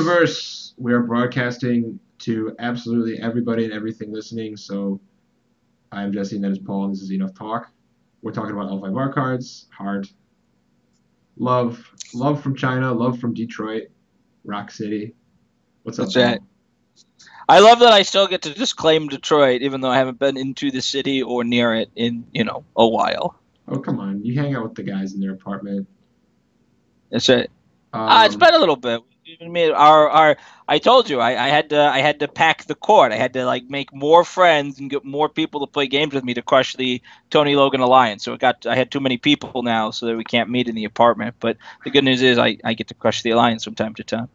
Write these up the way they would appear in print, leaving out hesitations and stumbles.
universe, we are broadcasting to absolutely everybody and everything listening. So I'm Jesse, and that is Paul, and this is Enough Talk. We're talking about L5R cards, heart, love from China, love from Detroit, Rock City. What's up, That's right. Paul? I love that I still get to just claim Detroit, even though I haven't been into the city or near it in, a while. Oh, come on. You hang out with the guys in their apartment. That's right. It's Um, been a little bit. I mean, I told you I had to pack the court. I had to make more friends and get more people to play games with me to crush the Tony Logan Alliance. So I had too many people now, so that we can't meet in the apartment. But the good news is I get to crush the Alliance from time to time.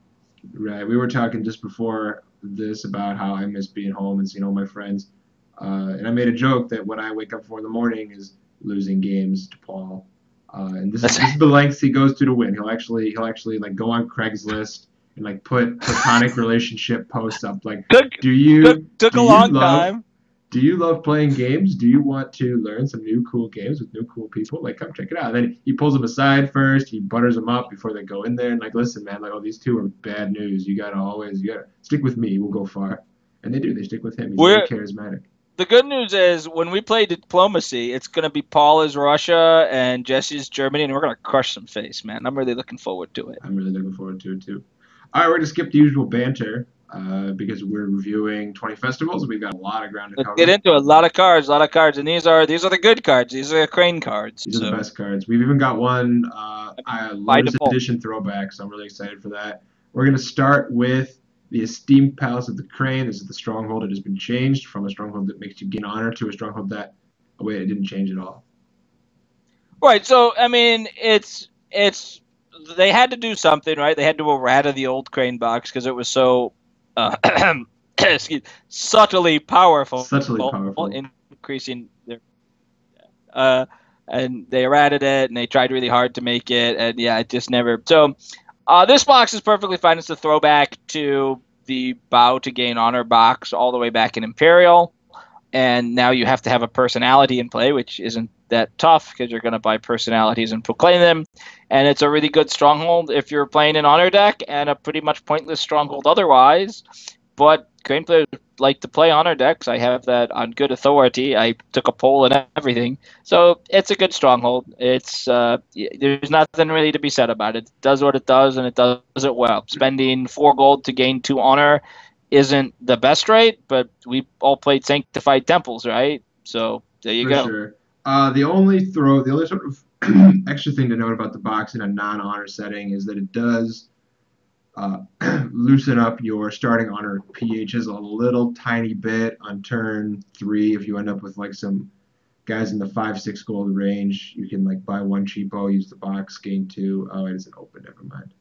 right. We were talking just before this about how I miss being home and seeing all my friends. And I made a joke that what I wake up for in the morning is losing games to Paul. And this is That's this is the lengths he goes to win. He'll actually like go on Craigslist and like put platonic relationship posts up. Like, took do took you took do a you long love time. do you love playing games? Do you want to learn some new cool games with new cool people? Like, come check it out. And then he pulls them aside first. He butters them up before they go in there. And like, listen, man, like, oh, these two are bad news. You gotta stick with me. We'll go far. And they do. They stick with him. He's very We're charismatic. The good news is when we play diplomacy, it's going to be Paul is Russia and Jesse's Germany, and we're going to crush some face, man. I'm really looking forward to it. I'm really looking forward to it too. All right, we're gonna skip the usual banter because we're reviewing 20 festivals. We've got a lot of ground to Let's get cover. into it. A lot of cards, and these are the good cards. These are the Crane cards. These are the So best cards. We've even got one by Lotus default. Edition throwback, so I'm really excited for that. We're gonna start with the Esteemed Palace of the Crane. This is the stronghold. It has been changed from a stronghold that makes you gain honor to a stronghold that, oh wait, it didn't change at all. Right. So I mean, it's they had to do something, right? They had to errata the old Crane box because it was so excuse, subtly powerful, Subtly powerful. increasing their uh, and they errated it and they tried really hard to make it, and yeah, it just never. So this box is perfectly fine. It's a throwback to the Bow to Gain Honor box all the way back in Imperial, and now you have to have a personality in play, which isn't that tough because you're going to buy personalities and proclaim them, and it's a really good stronghold if you're playing an honor deck, and a pretty much pointless stronghold otherwise. But Crane players like to play honor decks. I have that on good authority. I took a poll and everything, so it's a good stronghold. There's nothing really to be said about it. It does what it does, and it does it well. Spending 4 gold to gain 2 honor isn't the best rate, but we all played Sanctified Temples, right? So there you For go. sure. The only sort of extra thing to note about the box in a non-honor setting is that it does uh, loosen up your starting honor PHs a little tiny bit on turn 3. If you end up with like some guys in the 5-6 gold range, you can like buy one cheapo, use the box, gain 2. Oh, it isn't open. Never mind.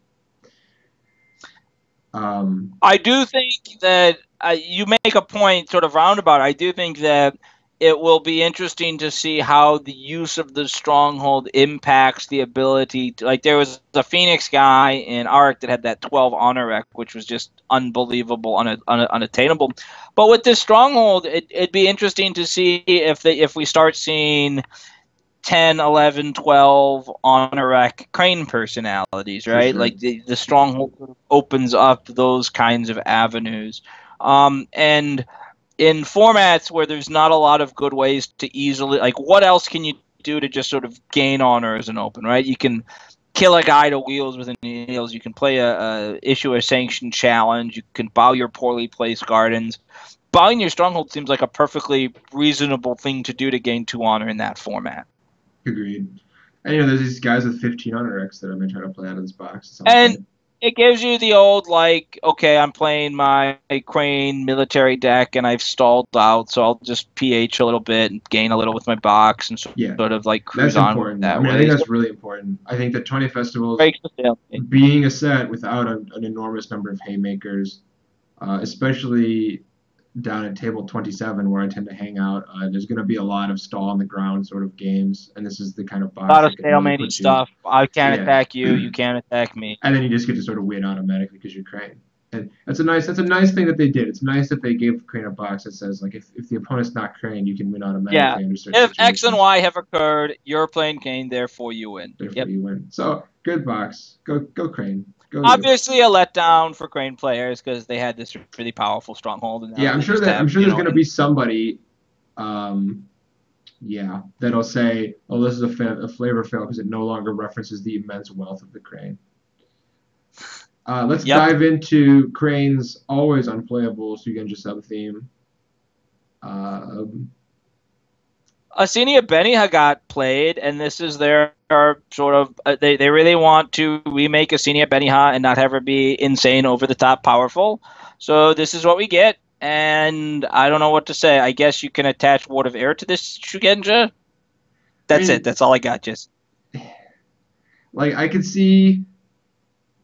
Um, I do think that you make a point sort of roundabout. I do think that it will be interesting to see how the use of the stronghold impacts the ability to, like, there was a Phoenix guy in Arc that had that 12 honor rec, which was just unbelievable, unattainable. But with this stronghold, it'd be interesting to see if we start seeing 10, 11, 12 on a rack Crane personalities, for right? sure. Like the stronghold sort of opens up those kinds of avenues. And in formats where there's not a lot of good ways to easily, like, what else can you do to just sort of gain honor as an open, right? You can kill a guy to wheels with an wheels. You can play issue a sanctioned challenge. You can bow your poorly placed gardens. Bowing your stronghold seems like a perfectly reasonable thing to do to gain 2 honor in that format. Agreed. And there's these guys with 15 honor X that I've been trying to play out of this box at some And point. it gives you the old, like, okay, I'm playing my Crane military deck and I've stalled out, so I'll just PH a little bit and gain a little with my box and Yeah, sort of like cruise that's on important. I that mean, I think way. So that's it really important. I think that 20 festivals breaks the stalemate. being a set without an enormous number of haymakers, especially down at table 27 where I tend to hang out, there's going to be a lot of stall on the ground sort of games, and this is the kind of A box lot of that can really stalemating put you, stuff. I can't yeah, attack you, you can't attack me. and then you just get to sort of win automatically because you're Crane. And that's a nice thing that they did. It's nice that they gave Crane a box that says like if the opponent's not Crane, you can win Yeah. automatically under certain If X and situations. Y have occurred, you're playing Kane, therefore you win. Therefore, Yep. you win. So good box. Go Crane. Go you. Obviously, a letdown for Crane players because they had this really powerful stronghold, and now Yeah, I'm they sure just that I'm have, sure there's going to be somebody, um, yeah, that'll say, "Oh, this is a flavor fail because it no longer references the immense wealth of the Crane." Let's Yep. dive into Crane's always unplayable Shugenja sub theme. Asenia Beniha got played, and this is their sort of they really want to remake Asenia Beniha and not have her be insane, over the top, powerful. So this is what we get, and I don't know what to say. I guess you can attach Ward of Air to this Shugenja. That's it. That's all I got. Just like I could see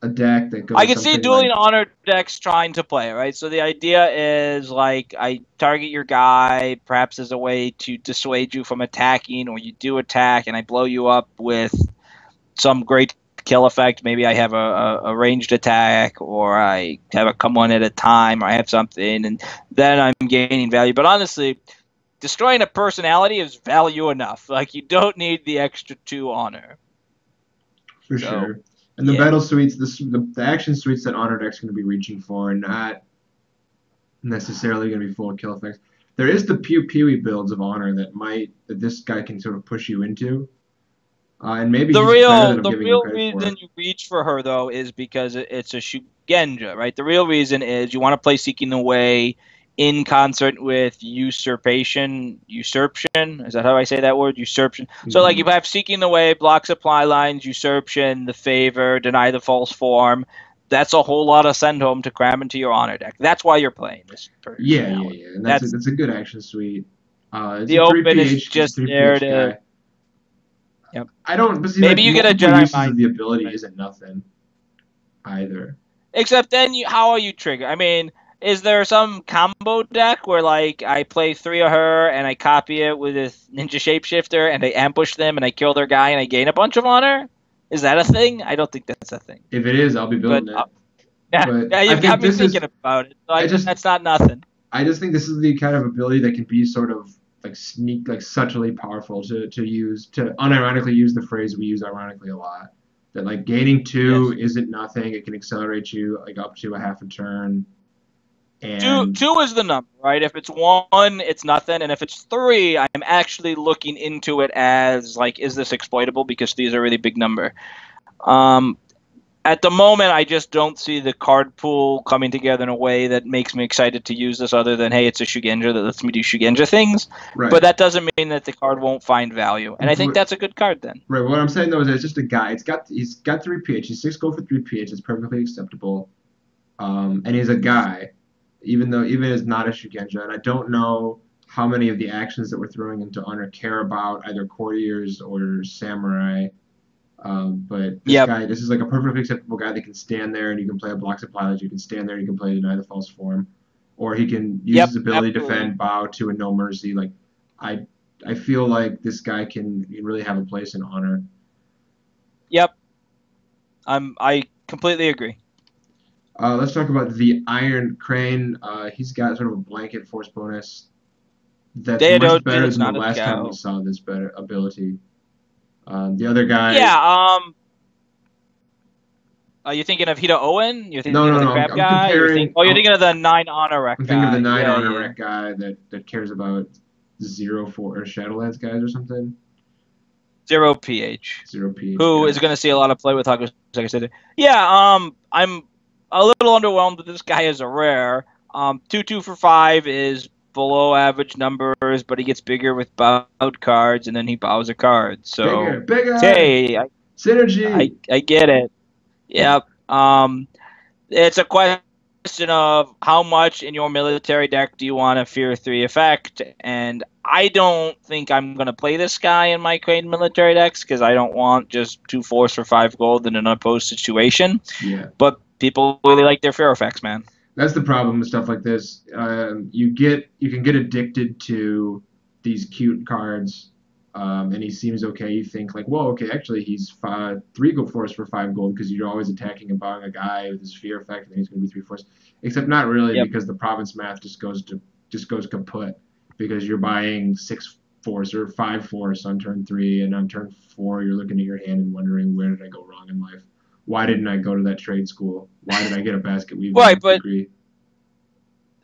a deck that goes I can see something like dueling honor decks trying to play it, right? So the idea is like I target your guy, perhaps as a way to dissuade you from attacking, or you do attack and I blow you up with some great kill effect. Maybe I have a ranged attack, or I have a come one at a time, or I have something, and then I'm gaining value. But honestly, destroying a personality is value enough. Like, you don't need the extra 2 honor. for So, sure. And the yeah. battle suites, the action suites that Honor deck's going to be reaching for, are not necessarily going to be full of kill effects. There is the Pew Pewy builds of Honor that this guy can sort of push you into. And maybe The he's better than real I'm the giving him real credit for. reason you reach for her, though, is because it's a Shugenja, right? The real reason is you want to play Seeking the Way in concert with usurpation. Is that how I say that word? Usurpation. So, like, you have Seeking the Way, block supply lines, usurpation, the favor, deny the false form. That's a whole lot of send home to cram into your honor deck. That's why you're playing this personality. Yeah. And that's a good action suite. It's The a three open is PH. It's a just three there PH to. guy. Yep. I don't. But see, Maybe like you get a multiple Jedi uses of Mind. the ability isn't nothing either. Except then, how are you triggered? I mean, is there some combo deck where, like, I play 3 of her and I copy it with this ninja shapeshifter and I ambush them and I kill their guy and I gain a bunch of honor? Is that a thing? I don't think that's a thing. If it is, I'll be But building it. yeah, But yeah, I you've got think me this is. thinking about it. So I just. that's not nothing. I just think this is the kind of ability that can be sort of like subtly powerful to use to unironically use the phrase we use ironically a lot. That like gaining 2 isn't nothing. It can accelerate you like up to a half a turn. And two is the number, right? If it's 1, it's nothing, and if it's 3, I'm actually looking into it as, like, is this exploitable? Because 3 is a really big number. At the moment, I just don't see the card pool coming together in a way that makes me excited to use this, other than, hey, it's a Shugenja that lets me do Shugenja things. right. But that doesn't mean that the card won't find value. And I think that's a good card then. Right. What I'm saying though is it's just a guy. He's got 3 PH. He's 6 gold for 3 PH. It's perfectly acceptable. And he's a guy, even as not a Shugenja. And I don't know how many of the actions that we're throwing into Honor care about either courtiers or samurai. But this is like a perfectly acceptable guy that can stand there and you can play a block supply that you can stand there, you can play deny the false form, or he can use his ability to defend, bow to a no mercy. Like I feel like this guy can really have a place in Honor. Yep. I completely agree. Let's talk about the Iron Crane. He's got sort of a blanket force bonus that's much better than the last time we saw this better ability. The other guy. Yeah. Are you thinking of Hida Owen? You're thinking of the crab guy? You're thinking of the 9 honor wreck guy. I'm thinking of the 9 honor wreck guy that cares about 0-4 or Shadowlands guys or something. 0 PH. 0 PH. Who is going to see a lot of play with Huggers, like I said. Yeah, I'm a little underwhelmed with this guy as a rare. 2/2 for 5 is below average numbers, but he gets bigger with bowed cards, and then he bows a card. So bigger. Hey, synergy. I get it. Yep. It's a question of how much in your military deck do you want a Fear 3 effect, and I don't think I'm going to play this guy in my Crane military decks because I don't want just 2 force for 5 gold in an opposed situation. Yeah. But people really like their Fear effects, man. That's the problem with stuff like this. You can get addicted to these cute cards, and he seems okay. You think like, well, okay, actually he's 3 gold force for 5 gold because you're always attacking and bowing a guy with his fear effect, and then he's going to be 3 force. Except not really, because the province math just goes kaput because you're buying 6 force or 5 force on turn 3, and on turn 4 you're looking at your hand and wondering where did I go wrong in life. why didn't I go to that trade school? Why did I get a basket Right, weaving but degree?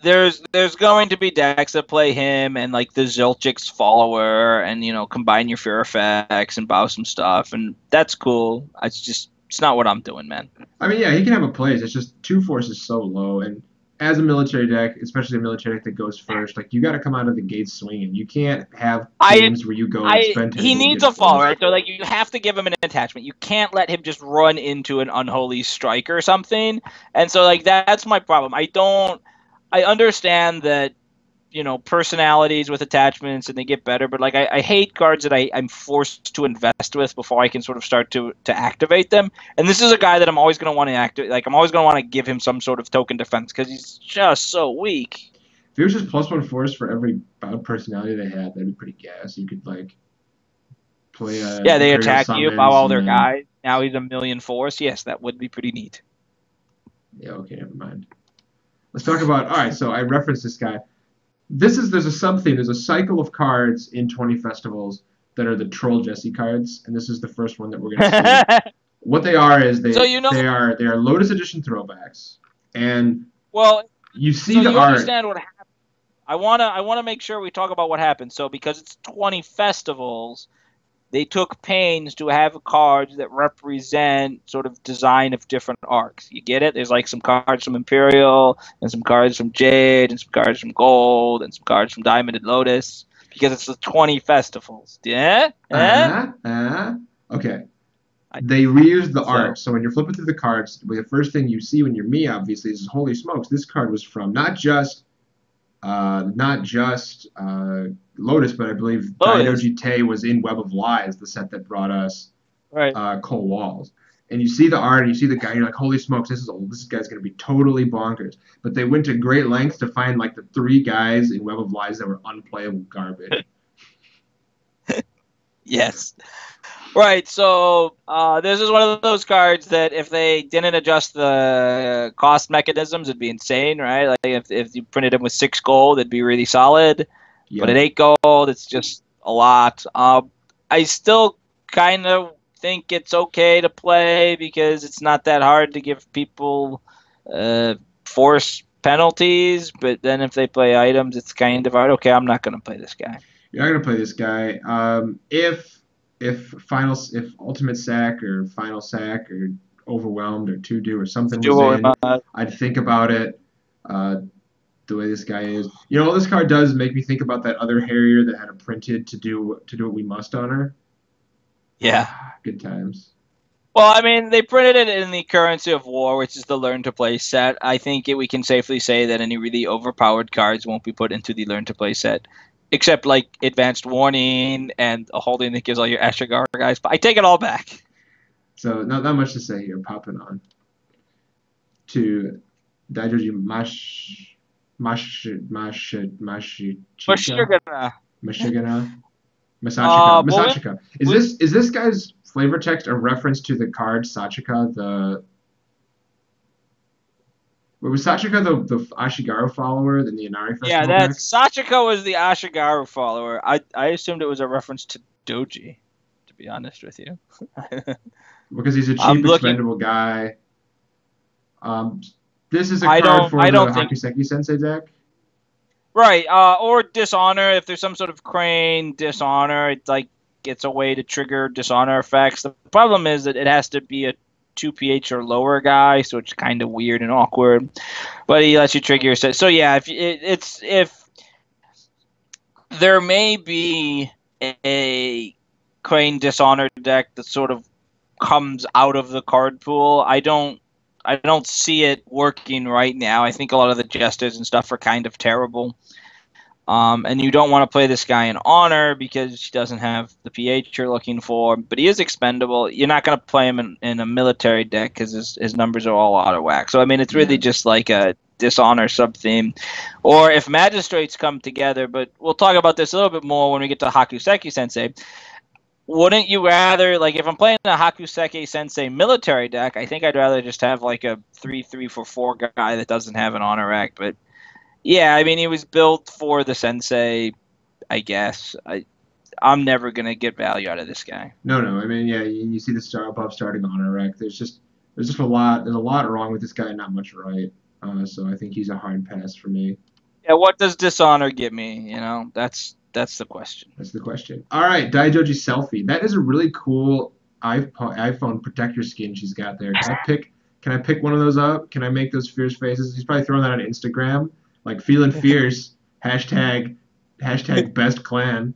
there's going to be decks that play him and like the Zilchik's follower and combine your fear effects and bow some stuff, and that's cool. It's not what I'm doing, man. I mean, yeah, he can have a place. It's just 2 force is so low, and as a military deck, especially a military deck that goes first, like you got to come out of the gates swinging. You can't have I games where you go I spend he table and needs get a fall, forced. right? So like you have to give him an attachment. You can't let him just run into an unholy strike or something. And so like that's my problem. I understand that personalities with attachments and they get better, but like I hate cards that I'm forced to invest with before I can sort of start to activate them. And this is a guy that I'm always going to want to activate. Like I'm always going to want to give him some sort of token defense because he's just so weak. If it was just +1 force for every bound personality they had, that'd be pretty gas. You could like play a Yeah, they Imperial attack you, bow Summons all and their then guys. Now he's a million force. Yes, that would be pretty neat. yeah, okay, never mind. Let's talk about all right. So I referenced this guy. There's a sub theme. There's a cycle of cards in 20 festivals that are the Troll Jesse cards, and this is the first one that we're gonna see. What they are is So they are Lotus Edition throwbacks, and well, you see so the you art. understand what happened. I wanna make sure we talk about what happened. So because it's 20 festivals, they took pains to have cards that represent sort of design of different arcs. You get it? There's like some cards from Imperial, and some cards from Jade, and some cards from Gold, and some cards from Diamond and Lotus, because it's the 20 festivals. Yeah? Okay. I, They reused the so, art. So when you're flipping through the cards, the first thing you see when you're me, obviously, is holy smokes, this card was from not just Lotus, but I believe Lotus. Daidoji Te was in Web of Lies, the set that brought us Right. Cole Walls. And you see the art, and you see the guy, and you're like, holy smokes, this guy's gonna be totally bonkers. But they went to great lengths to find like the 3 guys in Web of Lies that were unplayable garbage. Yes. Right, so this is one of those cards that if they didn't adjust the cost mechanisms, it'd be insane, right? Like if you printed them with 6 gold, it'd be really solid. But at Yep. 8 gold, it's just a lot. I still kind of think it's okay to play because it's not that hard to give people uh, force penalties. But then if they play items, it's kind of hard. Okay, I'm not going to play this guy. You're not gonna play this guy. If Ultimate Sack or Final Sack or Overwhelmed or Two Do or something was in, I'd think about it. Uh, the way this guy is, all this card does make me think about that other Harrier that had a printed to do what we must on her. Yeah. Good times. Well, I mean, they printed it in the Currency of War, which is the Learn to Play set. I think we can safely say that any really overpowered cards won't be put into the Learn to Play set, except like Advanced Warning and a holding that gives all your Ashigar guys. But I take it all back. So not much to say here. Popping on to Daijoji Mashigana. Mashigana Masachika. Well, Masachika. Is this guy's flavor text a reference to the card Sachika, was Sachika the Ashigaru follower in the Inari yeah, Festival that deck? Sachiko was the Ashigaru follower. I assumed it was a reference to Doji, to be honest with you. Because he's a I'm cheap, looking. expendable guy. This is a I card don't. for I the don't think. Hakuseki Sensei deck. Right, or Dishonor. If there's some sort of Crane Dishonor, it's a way to trigger Dishonor effects. The problem is that it has to be a 2 pH or lower guy, so it's kind of weird and awkward. But he lets you trigger your set. So yeah, if there may be a Crane Dishonor deck that sort of comes out of the card pool. I don't see it working right now. I think a lot of the jesters and stuff are kind of terrible. And you don't want to play this guy in Honor because he doesn't have the pH you're looking for, but he is expendable. You're not going to play him in a military deck because his numbers are all out of whack. So, I mean, it's really just like a Dishonor sub-theme. Or if Magistrates come together, but we'll talk about this a little bit more when we get to Hakuseki Sensei. Wouldn't you rather, like, if I'm playing a Hakuseki Sensei military deck, I think I'd rather just have, like, a 3/3 for 4 guy that doesn't have an Honor rack. But, yeah, I mean, he was built for the Sensei, I guess. I'm never going to get value out of this guy. No. I mean, yeah, you see the star above starting Honor rack. There's just there's just a lot. There's a lot wrong with this guy, and not much right. So I think he's a hard pass for me. Yeah, what does dishonor get me? That's the question. That's the question. All right, Daijoji Selfie. That is a really cool iPhone protector skin she's got there. Can I pick one of those up? Can I make those fierce faces? He's probably throwing that on Instagram, like feeling fierce. Hashtag best clan.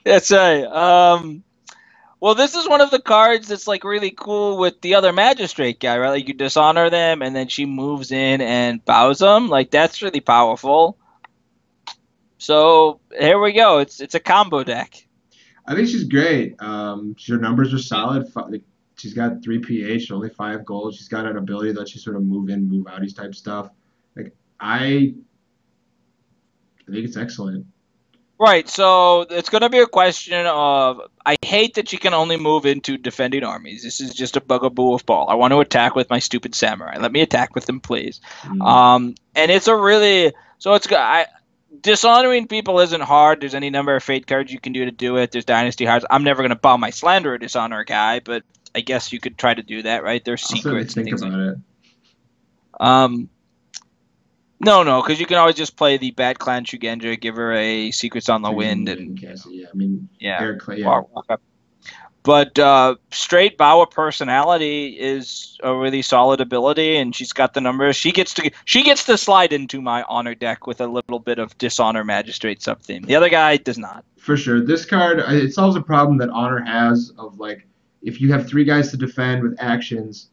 That's right. Well, this is one of the cards that's like really cool with the other magistrate guy, right? Like you dishonor them, and then she moves in and bows them. Like that's really powerful. So here we go. It's a combo deck. I think she's great. Her numbers are solid. She's got 3 PH, only 5 gold. She's got an ability that she sort of move in, move outies type stuff. Like I think it's excellent. Right. So it's going to be a question of I hate that you can only move into defending armies. This is just a bugaboo of ball. I want to attack with my stupid samurai. Let me attack with them, please. And it's a really so it's dishonoring people isn't hard. There's any number of fate cards you can do to do it. There's dynasty cards. I'm never going to bow my slander or dishonor a guy, but I guess you could try to do that, right? There's secrets. Think about it. No, because you can always just play the Bat Clan Shugenja, give her a Secrets on the Wind, and Cassie. Yeah, I mean, yeah. Yeah. But straight Bawa personality is a really solid ability, and she's got the numbers. She gets to slide into my honor deck with a little bit of dishonor magistrate sub theme. The other guy does not. For sure, this card it solves a problem that honor has of like if you have 3 guys to defend with actions.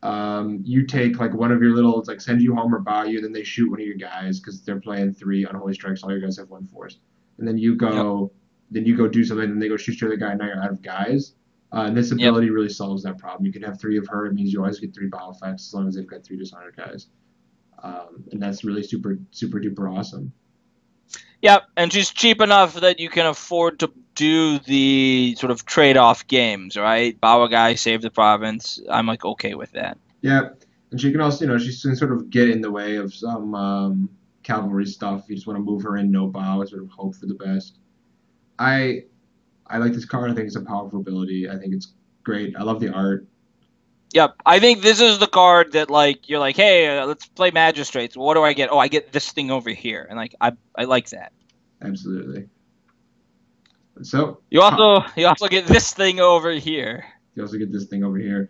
You take like one of your little like send you home or bow you, then they shoot one of your guys because they're playing 3 unholy strikes. All your guys have 1 force, and then you go, do something, and they go shoot your other guy. And now you're out of guys. And this ability really solves that problem. You can have 3 of her. It means you always get 3 bow effects as long as they've got 3 dishonored guys, and that's really super duper awesome. Yep, and she's cheap enough that you can afford to do the sort of trade-off games, right? Bow a guy, save the province. I'm like okay with that. Yeah, and she can also, she can sort of get in the way of some cavalry stuff. You just want to move her in, no bow, sort of hope for the best. I like this card. I think it's a powerful ability. I think it's great. I love the art. Yep, I think this is the card that like you're like, hey, let's play magistrates. What do I get? Oh, I get this thing over here, and like I like that. Absolutely. So you also get this thing over here. You also get this thing over here.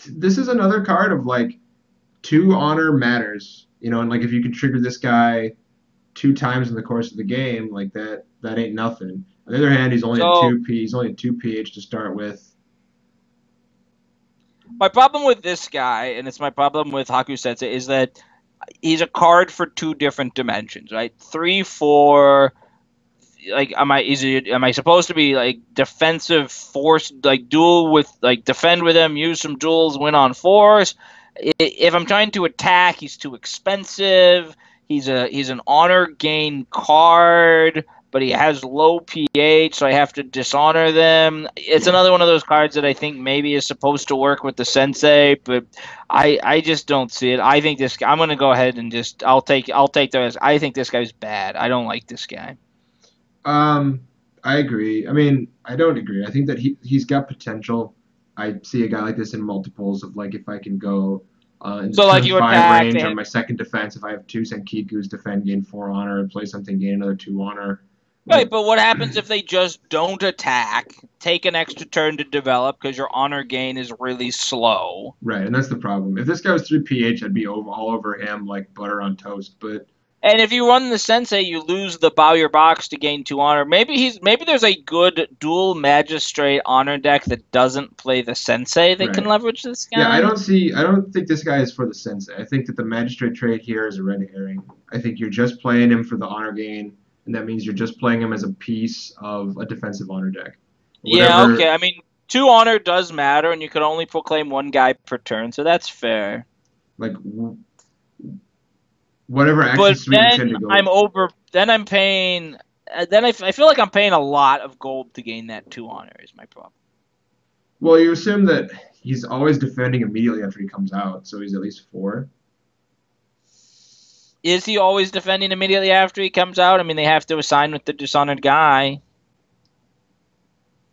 This is another card of like 2 honor matters, and like if you can trigger this guy 2 times in the course of the game, like that ain't nothing. On the other hand, he's only at 2 PH to start with. My problem with this guy, and it's my problem with Haku Sensei, is that he's a card for 2 different dimensions, right? 3, 4. Like, am I supposed to be like defensive force, like duel with, like defend with him, use some duels, win on force? If I'm trying to attack, he's too expensive. He's an honor gain card, but he has low pH, so I have to dishonor them. It's another one of those cards that I think maybe is supposed to work with the sensei, but I just don't see it. I think I'm going to go ahead and just I'll take those. I think this guy's bad. I don't like this guy. I agree. I mean, I don't agree. I think that he's got potential. I see a guy like this in multiples of like if I can go in so like you 5 range on my second defense, if I have 2 Senkikus defend, gain 4 honor, and play something, gain another 2 honor. Right, but what happens if they just don't attack, take an extra turn to develop because your honor gain is really slow? Right, and that's the problem. If this guy was 3 PH, I'd be all over him like butter on toast, but... And if you run the sensei, you lose the bow your box to gain 2 honor. Maybe there's a good dual magistrate honor deck that doesn't play the sensei that can leverage this guy. Yeah, I don't think this guy is for the sensei. I think that the magistrate trade here is a red herring. I think you're just playing him for the honor gain, and that means you're just playing him as a piece of a defensive honor deck. Yeah, okay. I mean, 2 honor does matter, and you can only proclaim 1 guy per turn, so that's fair. Like whatever action suite you tend to go. Then I'm paying. Then I feel like I'm paying a lot of gold to gain that 2 honor. Is my problem. Well, you assume that he's always defending immediately after he comes out, so he's at least 4. Is he always defending immediately after he comes out? I mean, they have to assign with the dishonored guy.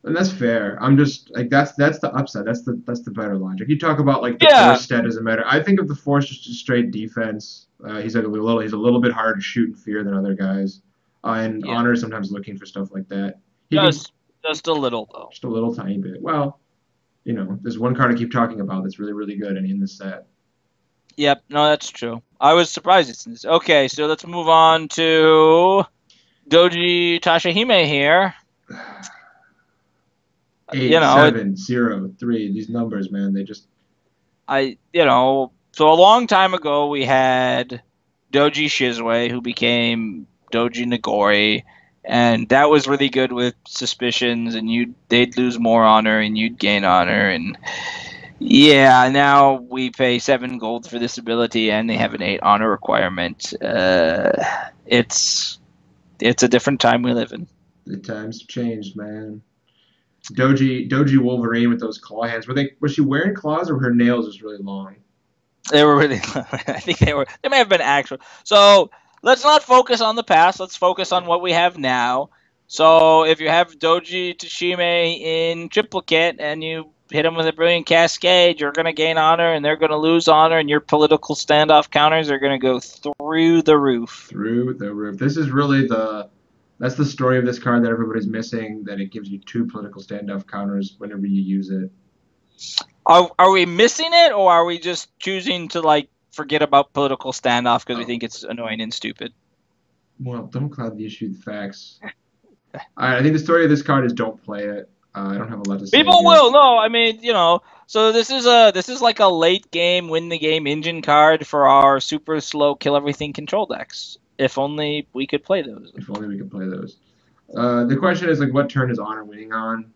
And that's fair. I'm just like that's the upside. That's the better logic. You talk about like the Yeah. force stat doesn't matter. I think of the force just as straight defense. He's a little bit harder to shoot in fear than other guys. And Yeah. honor sometimes looking for stuff like that. He can Just a little though. just a little tiny bit. Well, there's one card I keep talking about that's really really good and in the set. Yep, no, that's true. I was surprised it's in this. Okay, so let's move on to Doji Tashahime here. Eight, 7, 0, 3. These numbers, man, they just so a long time ago we had Doji Shizue, who became Doji Nagori, and that was really good with suspicions, and they'd lose more honor, and you'd gain honor, and yeah, now we pay 7 gold for this ability, and they have an 8 honor requirement. It's a different time we live in. the times have changed, man. Doji Wolverine with those claw hands. Was she wearing claws or her nails just really long? They were really. I think they were. They may have been actual. So let's not focus on the past. Let's focus on what we have now. So if you have Doji Tashime in triplicate and you hit them with a brilliant cascade, you're going to gain honor and they're going to lose honor, and your political standoff counters are going to go through the roof. Through the roof. This is really that's the story of this card that everybody's missing. That it gives you 2 political standoff counters whenever you use it. Are we missing it, or are we just choosing to forget about political standoff because we think it's annoying and stupid? Well, don't cloud the issue with facts. I think the story of this card is don't play it. I don't have a lot to say. People will. No, I mean, so this is like a late game win the game engine card for our super slow kill everything control decks. If only we could play those. If only we could play those. The question is what turn is Honor winning on?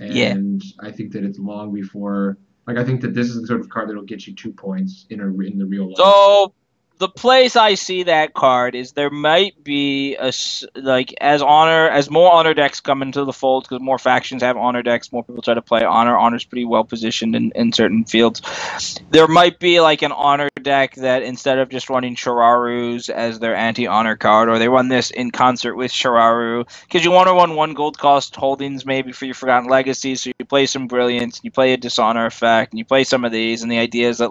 And I think that it's long before. I think that this is the sort of card that'll get you 2 points in the real life. So the place I see that card is there might be as more honor decks come into the fold, because more factions have honor decks, more people try to play honor. Honor's pretty well positioned in certain fields. There might be an honor deck that instead of just running Shirarus as their anti-honor card, or they run this in concert with Shiraru, because you want to run 1 gold cost holdings maybe for your Forgotten Legacy, so you play some Brilliance, you play a Dishonor effect, and you play some of these, and the idea is that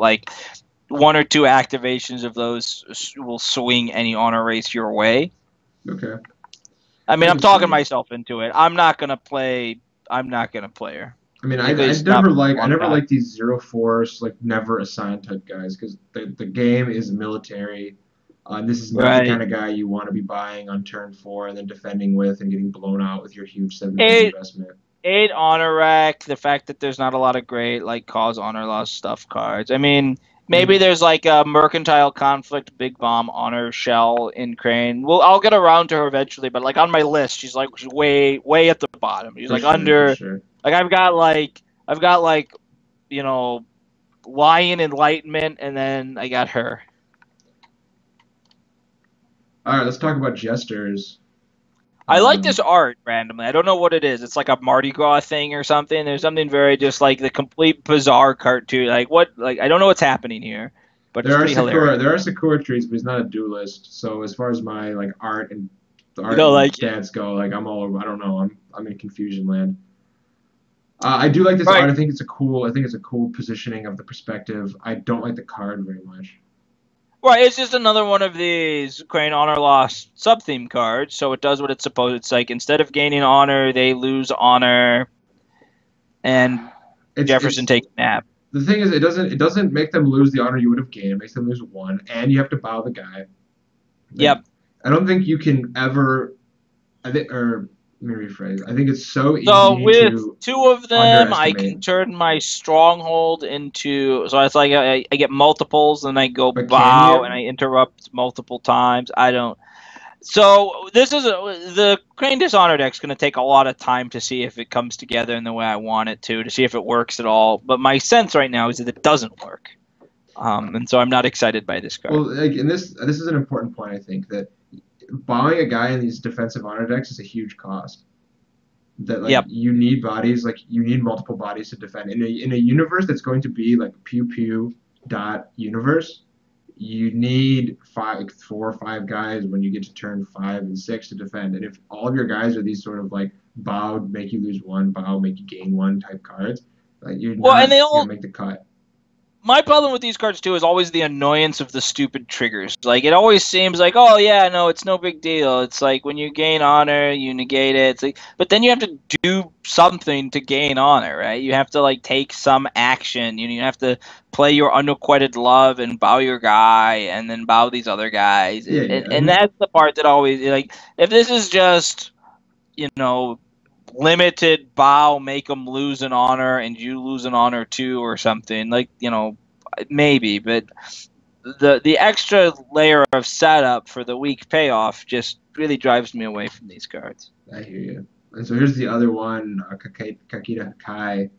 1 or 2 activations of those will swing any honor race your way. Okay. I mean, I'm talking myself into it. I'm not gonna play her. I mean, I never like these 0 force, never assigned type guys, because the game is military. This is not the kind of guy you want to be buying on turn 4 and then defending with and getting blown out with your huge 7 investment. 8 honor rack. The fact that there's not a lot of great cause honor loss stuff cards. I mean, maybe there's a mercantile conflict big bomb honor shell in Crane. Well, I'll get around to her eventually, but on my list, she's way at the bottom. She's under. Sure. I've got Lion Enlightenment, and then I got her. All right, let's talk about Jesters. I like this art randomly. I don't know what it is. It's like a Mardi Gras thing or something. There's something very just the complete bizarre cartoon. I don't know what's happening here, but it's pretty hilarious. There are Sakura trees, but he's not a duelist. So as far as my art and the art stats go, I'm all over. I don't know. I'm in confusion land. I do like this art. I think it's a cool positioning of the perspective. I don't like the card very much. Right, it's just another one of these Crane Honor Loss sub-theme cards, so it does what it's supposed. It's instead of gaining honor, they lose honor, and Jefferson takes a nap. The thing is, it doesn't make them lose the honor you would have gained. It makes them lose 1, and you have to bow the guy. Yep. I don't think you can ever. Let me rephrase. I think it's so easy. So with 2 of them, I can turn my stronghold into. So it's I get multiples, and I go bow, and I interrupt multiple times. I don't. So this is the Crane Dishonor deck's going to take a lot of time to see if it comes together in the way I want it to see if it works at all. But my sense right now is that it doesn't work, and so I'm not excited by this card. Well, and this is an important point. I think that buying a guy in these defensive honor decks is a huge cost. That you need bodies, you need multiple bodies to defend. In a universe that's going to be pew pew universe, you need 4 or 5 guys when you get to turn 5 and 6 to defend. And if all of your guys are these sort of bow make you lose one, bow make you gain one type cards. Like you're Well, and not they gonna all. make the cut. My problem with these cards too is always the annoyance of the stupid triggers. Like it always seems like, oh yeah, no, it's no big deal. It's like when you gain honor, you negate it. It's like, but then you have to do something to gain honor, right? You have to like take some action. You have to play your unrequited love and bow your guy, and then bow these other guys, Yeah, and that's the part that always like if this is just you know limited bow, make them lose an honor, and you lose an honor too, or something like maybe. But the extra layer of setup for the weak payoff just really drives me away from these cards. I hear you. And so here's the other one, Kakita Hakai.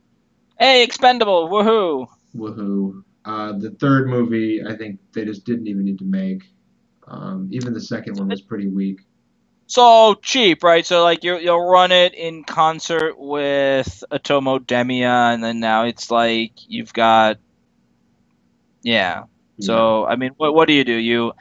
Hey, expendable, woohoo! Woohoo. The third movie, I think they just didn't even need to make. Even the second one was pretty weak. So cheap, right? So like you'll run it in concert with Atomo Demia, and then now it's like you've got yeah. So I mean, what do? You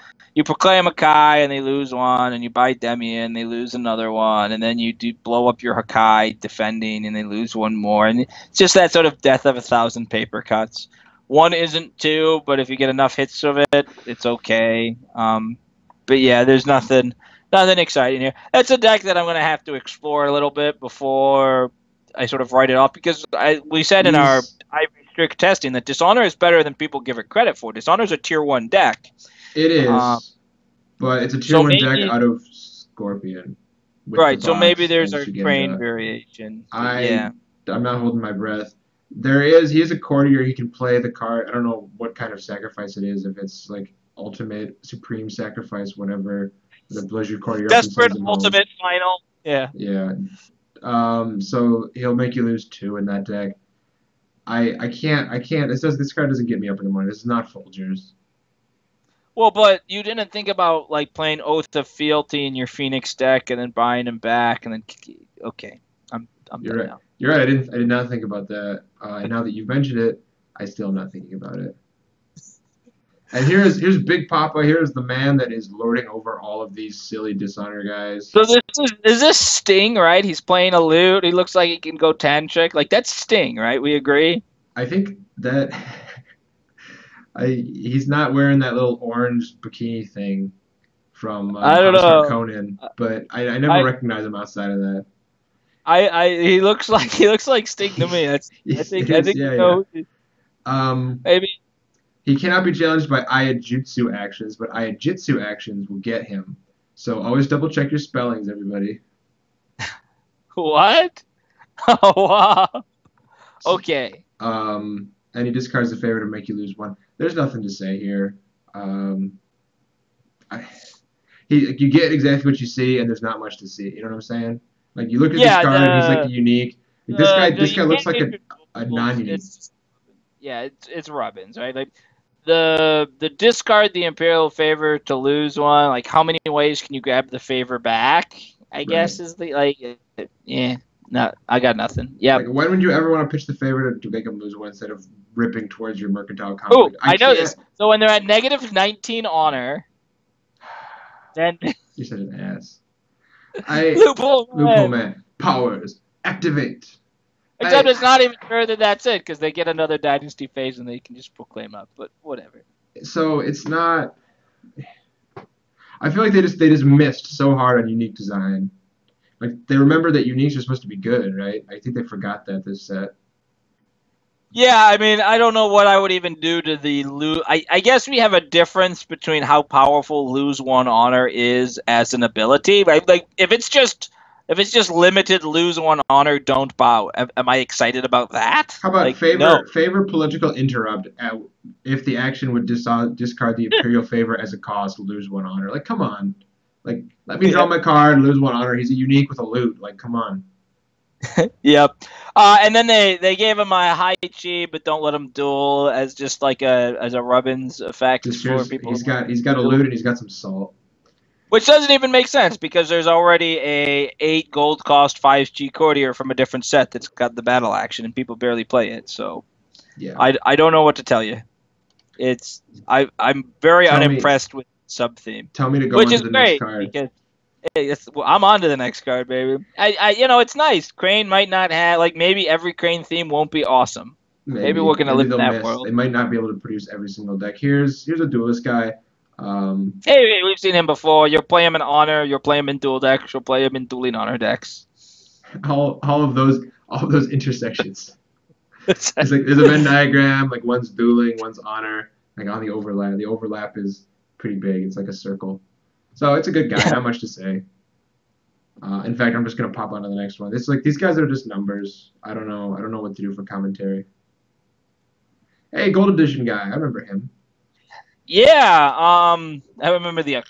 proclaim a Hakai and they lose one, and you buy Demi and they lose another one, and then you do blow up your Hakai defending and they lose one more, and it's just that sort of death of 1,000 paper cuts. One isn't two, but if you get enough hits of it, it's okay. But yeah, there's nothing exciting here. That's a deck that I'm going to have to explore a little bit before I sort of write it off, because we said in our strict testing that Dishonor is better than people give it credit for. Dishonor is a tier 1 deck. It is, but it's a tier 1 deck out of Scorpion. Right, so maybe there's a Crane variation. I'm not holding my breath. He has a courtier, he can play the card. I don't know what kind of sacrifice it is, if it's like ultimate, supreme sacrifice, whatever. The Blizzard courtier. Desperate ultimate final. Yeah. Yeah. So he'll make you lose 2 in that deck. I can't. This card doesn't get me up in the morning. This is not Folgers. Well, but you didn't think about like playing Oath of Fealty in your Phoenix deck and then buying him back and then okay, I'm You're right. Now. You're right. I did not think about that. And now that you've mentioned it, I still am not thinking about it. And here's Big Papa. Here's the man that is lording over all of these silly Dishonor guys. So is this Sting, right? He's playing a lute. He looks like he can go Tantric. Like that's Sting, right? We agree. I think that he's not wearing that little orange bikini thing from I don't know. Conan, but I never recognize him outside of that. He looks like Sting to me. I think maybe. He cannot be challenged by Ayajutsu actions, but Ayajutsu actions will get him. So always double check your spellings, everybody. What? Oh, wow. Okay. And he discards the favor to make you lose 1. There's nothing to say here. You get exactly what you see, and there's not much to see. You know what I'm saying? Like you look at this card, and he's like unique. Like, this guy looks like a non-unique. Yeah, it's Robbins, right? Like the discard the Imperial favor to lose 1. Like how many ways can you grab the favor back? I guess is the yeah. No, I got nothing. Yeah. Like, when would you ever want to pitch the favor to make them lose 1 instead of ripping towards your mercantile conflict? I know this. So when they're at negative 19 honor, then you're such an ass. Loophole man. Powers activate. Except it's not even sure that that's it, because they get another dynasty phase and they can just proclaim up. But whatever. So it's not. I feel like they just missed so hard on unique design. Like they remember that uniques are supposed to be good, right? I think they forgot that this set. Yeah, I mean, I don't know what I would even do to the lose. I guess we have a difference between how powerful lose 1 honor is as an ability. Right? Like if it's just limited lose 1 honor, don't bow. Am I excited about that? How about favor political interrupt if the action would discard the Imperial favor as a cost, lose 1 honor? Like come on. Like, let me draw my card, lose 1 honor. He's a unique with a loot. Like, come on. Yep. And then they gave him a high chi, but don't let him duel as just like as a Robbins effect for people. He's got a loot and he's got some salt. Which doesn't even make sense because there's already a 8 gold cost 5G courtier from a different set that's got the battle action and people barely play it. So yeah, I don't know what to tell you. I'm very unimpressed with sub theme. Tell me to go into the next card. Hey, well, I'm on to the next card, baby. It's nice. Crane might not have maybe every Crane theme won't be awesome. Maybe we're gonna Maybe live in they'll that miss. world. They might not be able to produce every single deck. Here's a duelist guy. Hey, we've seen him before. You'll play him in honor. You'll play him in dual decks. You'll play him in dueling honor decks. All of those intersections. It's like there's a Venn diagram. Like one's dueling, one's honor. Like on the overlap. The overlap is pretty big. It's like a circle. So it's a good guy. Not much to say. In fact, I'm just gonna pop on to the next one. It's like these guys are just numbers. I don't know what to do for commentary. Hey, Gold Edition guy. I remember him. Yeah. I remember the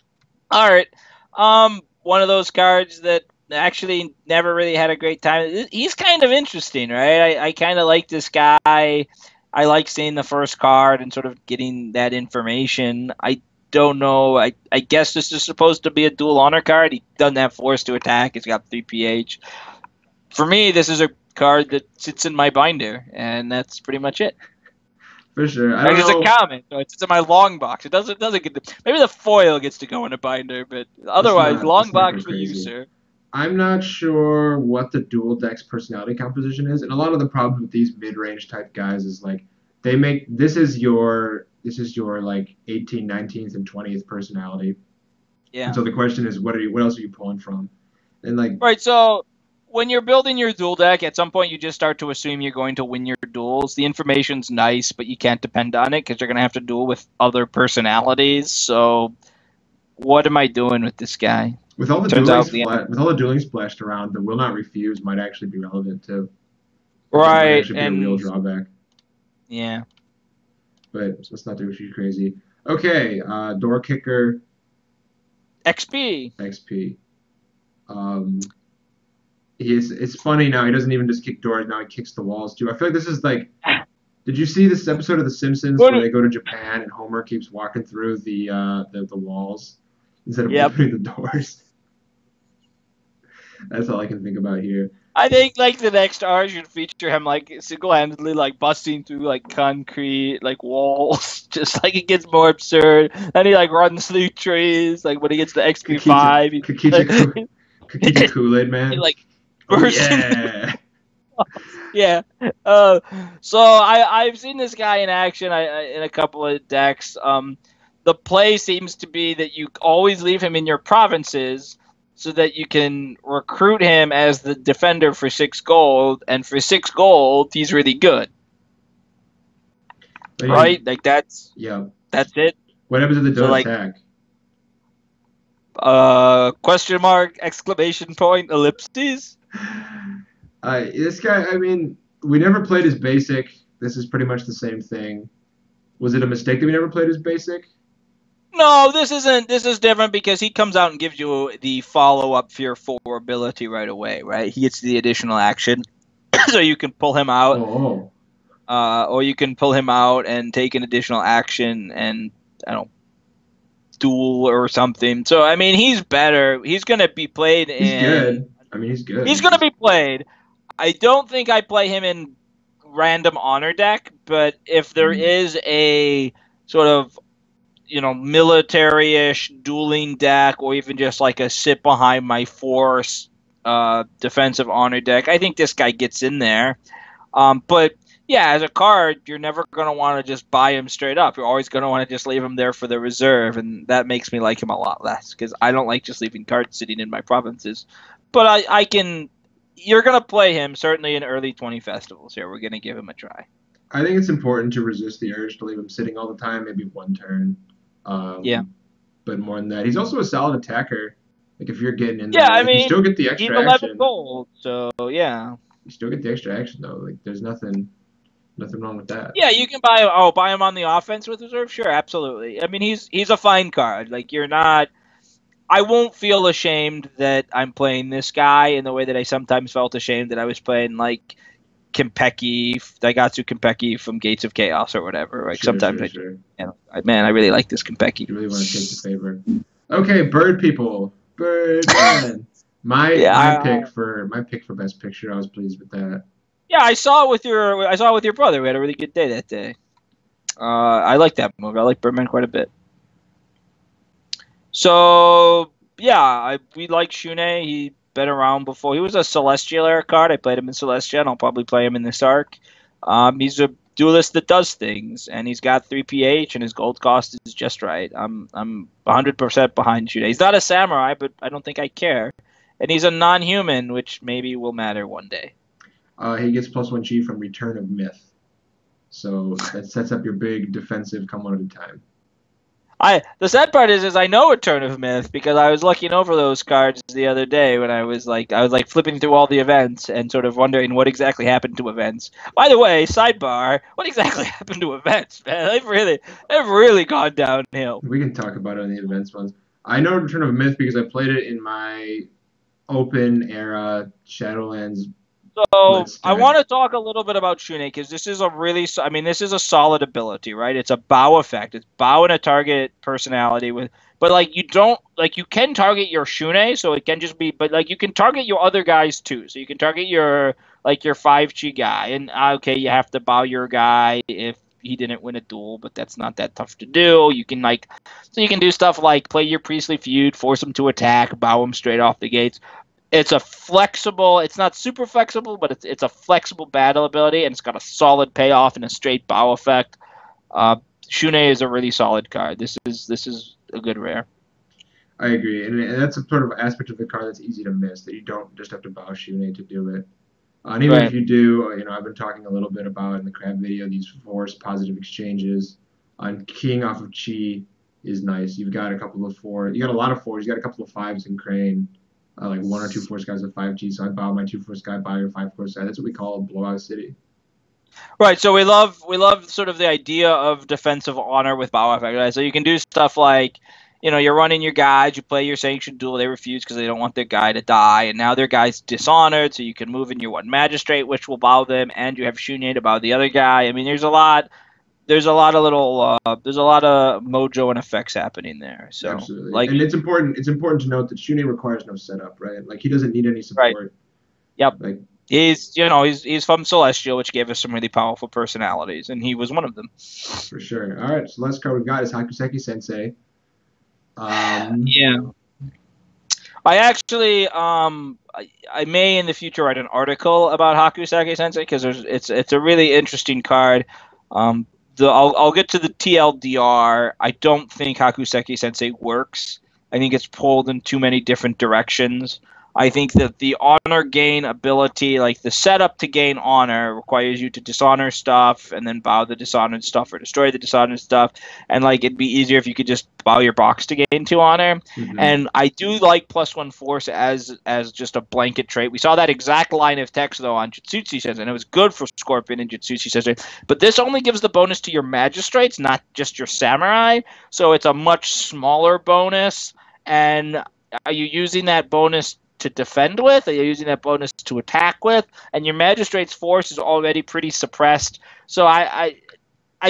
art. One of those cards that actually never really had a great time. He's kind of interesting, right? I kind of like this guy. I like seeing the first card and sort of getting that information. I don't know. I guess this is supposed to be a dual honor card. He doesn't have force to attack. He's got 3 PH. For me, this is a card that sits in my binder, and that's pretty much it. For sure. It's a comment, so it's in my long box. It doesn't get maybe the foil gets to go in a binder, but otherwise, long box for you, sir. I'm not sure what the dual decks personality composition is, and a lot of the problems with these mid-range type guys is like they make this is your like 18th, 19th, and 20th personality. Yeah. And so the question is, what else are you pulling from? And like right, so when you're building your dual deck, at some point you just start to assume you're going to win your duels. The information's nice, but you can't depend on it because you're going to have to duel with other personalities. So what am I doing with this guy? With all the dueling splashed around, the will not refuse might actually be relevant too. Right, actually be a real drawback. Yeah. But let's not do too crazy. Okay, door kicker. XP. It's funny now. He doesn't even just kick doors. Now he kicks the walls too. I feel like this is like. Did you see this episode of The Simpsons where they go to Japan and Homer keeps walking through the walls instead of opening the doors? That's all I can think about here. I think like the next R should feature him like single-handedly like busting through like concrete like walls, just like it gets more absurd. And he like runs through trees. Like when he gets to XP5, Kakita Kool-Aid Man. He, like bursts. Yeah. So I've seen this guy in action in a couple of decks. The play seems to be that you always leave him in your provinces so that you can recruit him as the defender for 6 gold, and for 6 gold, he's really good. Right? Like that's it. What happens if they don't attack? Question mark, exclamation point, ellipses. This guy, I mean, we never played his basic. This is pretty much the same thing. Was it a mistake that we never played his basic? No, this isn't. This is different because he comes out and gives you the follow-up Fear 4 ability right away, right? He gets the additional action. So you can pull him out. Or you can pull him out and take an additional action and, I don't know, duel or something. So, I mean, he's better. He's going to be played in... He's good. I mean, he's good. He's going to be played. I don't think I play him in random honor deck, but if there is a sort of military-ish dueling deck, or even just like a sit behind my force defensive honor deck, I think this guy gets in there. But yeah, as a card, you're never going to want to just buy him straight up. You're always going to want to just leave him there for the reserve, and that makes me like him a lot less because I don't like just leaving cards sitting in my provinces. But I can. You're going to play him certainly in early 20 festivals here. We're going to give him a try. I think it's important to resist the urge to leave him sitting all the time, maybe one turn. But more than that, he's also a solid attacker. Like if you're getting in there, I mean, you still get the extra he's 11 action. gold, so yeah. You still get the extra action though. Like there's nothing wrong with that. Yeah, you can buy him on the offense with reserve. Sure, absolutely. I mean, he's a fine card. Like you're not. I won't feel ashamed that I'm playing this guy in the way that I sometimes felt ashamed that I was playing like Daigatsu Konpeki from Gates of Chaos or whatever. Like sometimes I really like this Konpeki. You really want to take the favor. Okay, Bird people. Birdman. My pick for best picture. I was pleased with that. Yeah, I saw it with your brother. We had a really good day that day. I like that movie. I like Birdman quite a bit. So we like Shune. He been around before. He was a Celestial era card. I played him in Celestia, and I'll probably play him in this arc. He's a duelist that does things, and he's got 3 PH, and his gold cost is just right. I'm 100% behind Shune. He's not a samurai, but I don't think I care. And he's a non-human, which maybe will matter one day. He gets +1 chi from Return of Myth. So that sets up your big defensive come one at a time. The sad part is I know Return of Myth because I was looking over those cards the other day when I was flipping through all the events and sort of wondering what exactly happened to events. By the way, sidebar, what exactly happened to events, man? They've really gone downhill. We can talk about it on the events ones. I know Return of Myth because I played it in my open era Shadowlands. So I want to talk a little bit about Shune because this is this is a solid ability, right? It's a bow effect. It's bow in a target personality but you can target your Shune, so it can just be, but you can target your other guys too. So you can target your 5 chi guy, and okay, you have to bow your guy if he didn't win a duel, but that's not that tough to do. You can you can do stuff like play your Priestly Feud, force him to attack, bow him straight off the gates. It's not super flexible, but it's a flexible battle ability, and it's got a solid payoff and a straight bow effect. Shune is a really solid card. This is a good rare. I agree, and that's a sort of aspect of the card that's easy to miss, that you don't just have to bow Shune to do it. And even if you do, I've been talking a little bit about in the crab video, these force positive exchanges. On keying off of chi is nice. You've got a couple of 4s. You got a lot of 4s. You got a couple of 5s in Crane. 1 or 2 force guys with 5 chi, so I bow my 2 force guy, bow your 5 force guy. That's what we call Blowout City. Right, so we love sort of the idea of defensive honor with bow effect. Right? So you can do stuff like, you're running your guys, you play your sanctioned duel, they refuse because they don't want their guy to die, and now their guy's dishonored, so you can move in your 1 magistrate, which will bow them, and you have Shune to bow the other guy. I mean, there's a lot of mojo and effects happening there. So absolutely, and it's important to note that Shune requires no setup, right? He doesn't need any support. Right. Yep. He's from Celestial, which gave us some really powerful personalities, and he was one of them. For sure. All right, so last card we've got is Hakuseki Sensei. Yeah. I actually I may in the future write an article about Hakuseki Sensei because it's a really interesting card. I'll get to the TLDR. I don't think Hakuseki Sensei works. I think it's pulled in too many different directions. I think that the honor gain ability, the setup to gain honor, requires you to dishonor stuff and then bow the dishonored stuff or destroy the dishonored stuff. And it'd be easier if you could just bow your box to gain 2 honor. Mm-hmm. And I do like +1 force as just a blanket trait. We saw that exact line of text though on Jitsutsu Sensei, and it was good for Scorpion and Jitsutsu Sensei. But this only gives the bonus to your magistrates, not just your samurai. So it's a much smaller bonus. And are you using that bonus to defend with? Are you using that bonus to attack with? And your magistrate's force is already pretty suppressed. So I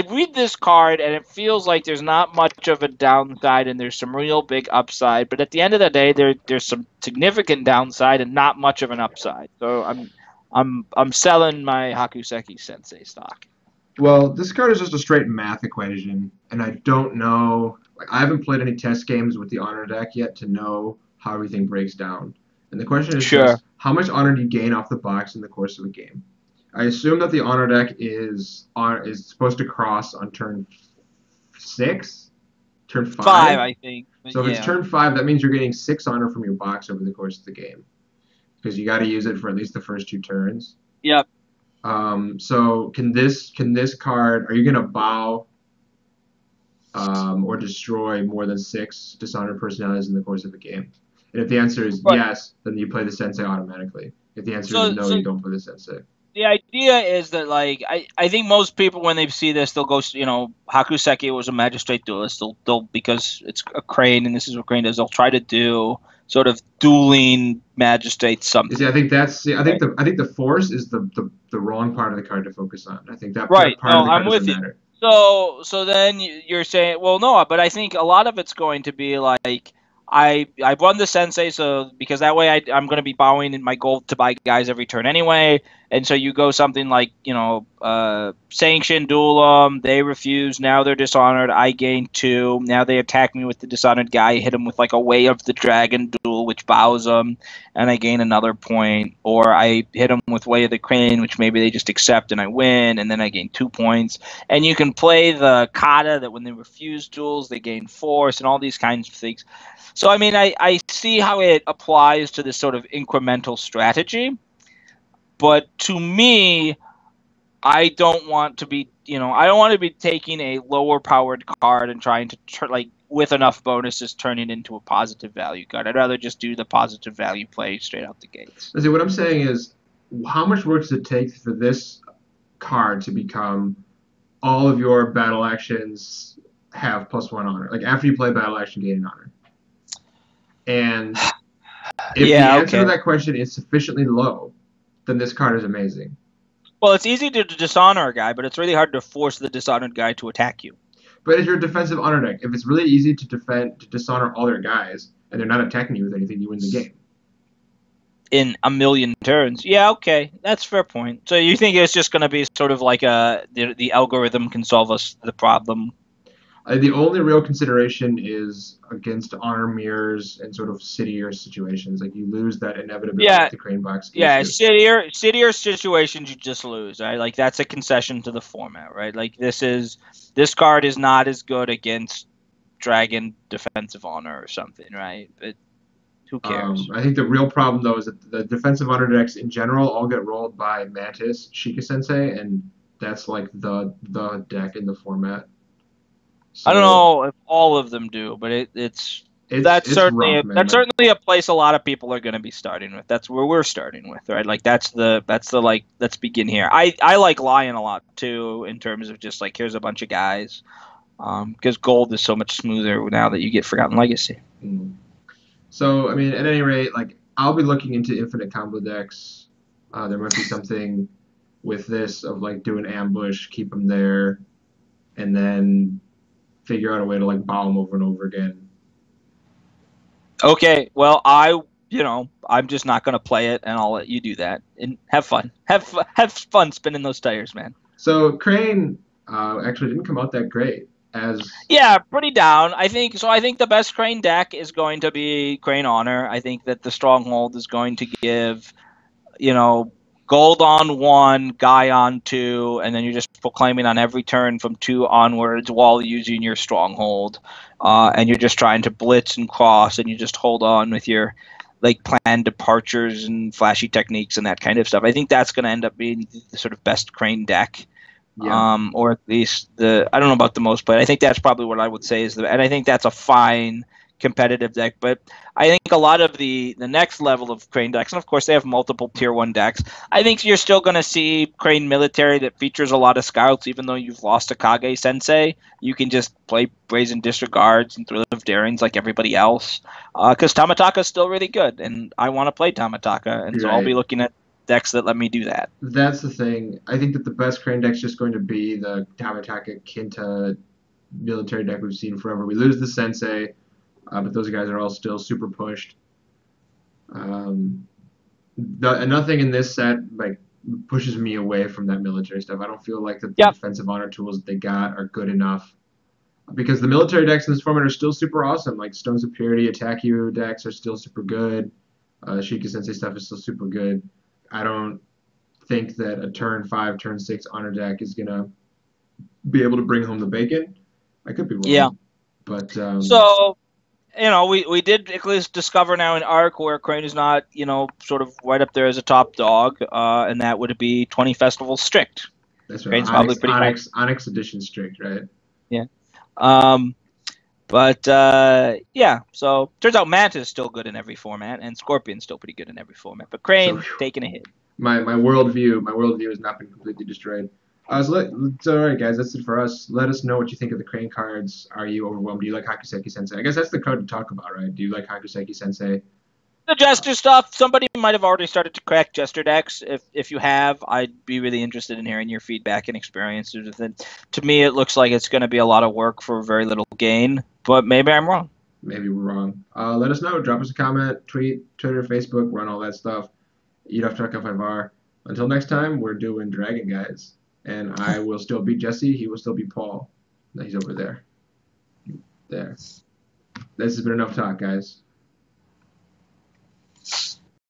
read this card and it feels like there's not much of a downside and there's some real big upside. But at the end of the day, there's some significant downside and not much of an upside. So I'm selling my Hakuseki Sensei stock. Well, this card is just a straight math equation, and I don't know. I haven't played any test games with the honor deck yet to know how everything breaks down. And the question is just, how much honor do you gain off the box in the course of a game? I assume that the honor deck is supposed to cross on turn 6, turn 5. 5, I think. So if it's turn 5, that means you're getting 6 honor from your box over the course of the game, because you got to use it for at least the first 2 turns. Yep. So can this card? Are you gonna bow or destroy more than 6 dishonored personalities in the course of a game? And if the answer is yes, then you play the Sensei automatically. If the answer is no, you don't play the Sensei. The idea is that, I think most people, when they see this, they'll go, Hakuseki was a magistrate duelist. They'll because it's a Crane, and this is what Crane does, they'll try to do sort of dueling magistrate something. See, I think the force is the wrong part of the card to focus on. I think that right. part of the card I'm with doesn't matter. So then you're saying, well, no, but I think a lot of it's going to be I run the Sensei, so because that way I'm going to be bowing in my goal to buy guys every turn anyway. And so you go something like, Sanction, duel them, they refuse, now they're dishonored, I gain 2, now they attack me with the dishonored guy, hit them with like a Way of the Dragon duel, which bows them, and I gain another point. Or I hit them with Way of the Crane, which maybe they just accept and I win, and then I gain 2 points. And you can play the kata that when they refuse duels, they gain force, and all these kinds of things. So, I mean, I see how it applies to this sort of incremental strategy. But to me, I don't want to be, I don't want to be taking a lower powered card and trying to, with enough bonuses, turn it into a positive value card. I'd rather just do the positive value play straight out the gates. See, what I'm saying is, how much work does it take for this card to become all of your battle actions have +1 honor? Like, after you play battle action, gain an honor. And if the answer to that question is sufficiently low, then this card is amazing. Well, it's easy to dishonor a guy, but it's really hard to force the dishonored guy to attack you. But if you're a defensive honor deck, if it's really easy to dishonor all their guys, and they're not attacking you with anything, you win the game. In a million turns. Yeah, okay. That's a fair point. So you think it's just going to be sort of like the algorithm can solve us the problem? The only real consideration is against honor mirrors and sort of citier situations. Like, you lose that inevitability with the Crane Box. Yeah, citier situations you just lose, right? Like, that's a concession to the format, right? Like, this card is not as good against Dragon Defensive Honor or something, right? But who cares? I think the real problem, though, is that the defensive honor decks in general all get rolled by Mantis, Sheikah Sensei, and that's like the deck in the format. So, I don't know if all of them do, but that's certainly a place a lot of people are going to be starting with. That's where we're starting with, right? Like, that's the like, let's begin here. I like Lion a lot too, in terms of just like, here's a bunch of guys, because gold is so much smoother now that you get Forgotten Legacy. So, I mean, at any rate, like, I'll be looking into infinite combo decks. There might be something with this of like, do an ambush, keep them there, and then figure out a way to like bow them over and over again. Okay, well, I'm just not going to play it, and I'll let you do that and have fun. Have fun spinning those tires, man. So Crane actually didn't come out that great. Pretty down. I think the best Crane deck is going to be Crane Honor. I think that the Stronghold is going to give, gold on 1, guy on 2, and then you're just proclaiming on every turn from 2 onwards while using your Stronghold. And you're just trying to blitz and cross, and you just hold on with your like planned departures and flashy techniques and that kind of stuff. I think that's going to end up being the sort of best Crane deck. Yeah. Or at least I don't know about the most played. I think that's probably what I would say and I think that's a fine competitive deck. But I think a lot of the next level of Crane decks, and of course they have multiple tier 1 decks, I think you're still going to see Crane Military that features a lot of scouts. Even though you've lost to Kage Sensei, you can just play Brazen Disregards and Thrill of Darings like everybody else, because Tamataka is still really good, and I want to play Tamataka, and so I'll be looking at decks that let me do that. That's the thing. I think that the best Crane deck is just going to be the Tamataka Kinta military deck we've seen forever. We lose the Sensei, but those guys are all still super pushed. Nothing in this set like pushes me away from that military stuff. I don't feel like the defensive honor tools they got are good enough, because the military decks in this format are still super awesome. Like Stones of Purity, Attack You decks are still super good. Sheikah Sensei stuff is still super good. I don't think that a turn 5, turn 6 honor deck is gonna be able to bring home the bacon. I could be wrong. Yeah. But so, we did at least discover now in Arc where Crane is not, sort of right up there as a top dog, and that would be 20 Festival Strict. That's right. Onyx Edition Strict, right? Yeah. So turns out Mantis is still good in every format, and Scorpion's still pretty good in every format. But Crane taking a hit. My worldview has not been completely destroyed. So all right, guys, that's it for us. Let us know what you think of the Crane cards. Are you overwhelmed? Do you like Hakuseki Sensei? I guess that's the card to talk about, right? Do you like Hakuseki Sensei? The Jester stuff. Somebody might have already started to crack Jester decks. If you have, I'd be really interested in hearing your feedback and experiences with it. To me, it looks like it's going to be a lot of work for very little gain, but maybe I'm wrong. Maybe we're wrong. Let us know. Drop us a comment, tweet, Twitter, Facebook, run all that stuff. Eat off Truck F5R. Until next time, we're doing Dragon Guys. And I will still be Jesse. He will still be Paul. He's over there. There. This has been enough talk, guys.